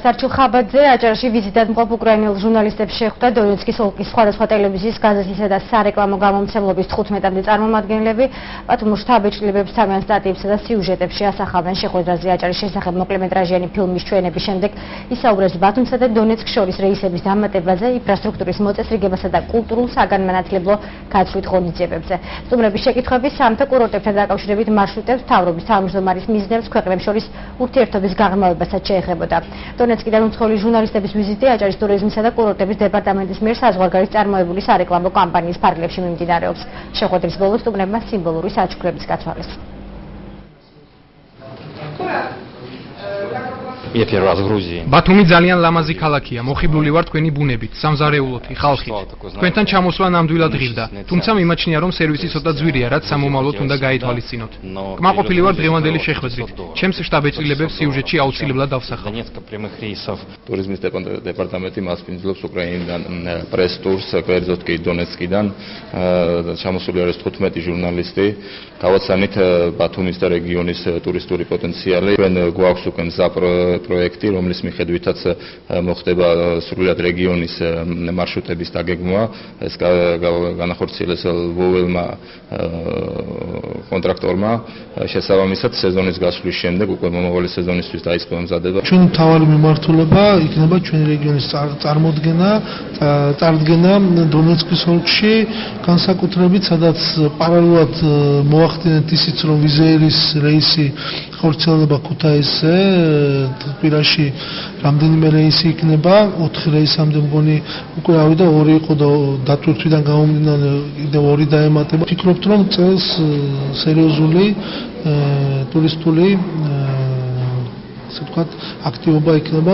Სარჩილ ხაბაძე აჭარაში ვიზიტად მყოფ უკრაინელ ჟურნალისტებს შეხვდა დონეცკის ოლქის სხვადასხვა ტელევიზიის გაზეთისა და სარეკლამო გამომცემლობის 15-მდე წარმომადგენლები. მათ შთაბეჭდილებებს თავიანთ სტატიებსა და სიუჟეტებს შეასახავენ. შეხვედრაზე აჭარის შესახებ მოკლემეტრაჟიანი ფილმის ჩვენების შემდეგ ისაუბრეს ბათუმსა და დონეცკს შორის რეისების დამატებაზე, ინფრასტრუქტურის მოწესრიგებასა და კულტურულ საგანმანათლებლო გაცვლით ღონისძიებებზე. სტუმრების შეკითხვების სამეფო კურორტებთან დაკავშირებით მარშრუტებს მთავრობის თავმჯდომარის მიზნებს ქვეყნებს შორის ურთიერთობის გაღრმავებასაც შეეხებოდა. დონეცკიდან უცხოელი ჟურნალისტების ვიზიტი აჭარის ტურიზმისა და კურორტების დეპარტამენტის მიერ საზღვარგარეთ წარმოებული სარეკლამო კამპანიის ფარგლებში მიმდინარეობს. შეხვედრის ბოლოს სტუმრებმა სიმბოლური საჩუქრებიც გათვალეს. ბათუმი ძალიან ლამაზი ქალაქია, მოხიბლული ვარ თქვენი ბუნებით, სამზარეულოთი, ხალხით. თქვენთან ჩამოსვლა ნამდვილად ღირდა, თუმცა მიმაჩნია რომ სერვისი ცოტა ძვირია, რაც სამომავლოდ უნდა გაითვალისწინოთ. კმაყოფილი ვარ დღევანდელი შეხვედრით. ჩემს შტაბ-ეწილებებს სიუჟეტში აუცილებლად დავსახავ. ტურიზმის დეპარტამენტი მასპინძლობს უკრაინიდან პრეს-ტურს, კერძოდ კი დონეცკიდან. ჩამოსული არის 15 ჟურნალისტი. გავაცანით ბათუმის და რეგიონის ტურისტული პოტენციალი. ჩვენ გვაქვს უკვე პროექტი, რომლის მიხედვითაც მოხდება სრულად რეგიონის მარშრუტების დაგეგმვა. ეს განახორციელეს ლვოველმა კონტრაქტორმა. შესაბამისად, სეზონის გასვლის შემდეგ უკვე მომავალი სეზონისთვის დაიწყება მზადება. ჩვენი მთავარი მიმართულება იქნება ჩვენი რეგიონის წარდგენა დონეცკის ოლქში, განსაკუთრებით, სადაც პარალელურად მოახდინეთ ისიც, რომ ვიზეერის რეისი ხორციელდება ქუთაისზე. თბილისში რამდენიმე რეისი იქნება, 4 რეისამდე მგონი უკვე ავიდა, 2 იყო და დატვირთვიდან გამომდინარე კიდევ 2 დაემატება. ვფიქრობთ, რომ წელს სერიოზული ტურისტული ასე ვთქვათ აქტივობა იქნება.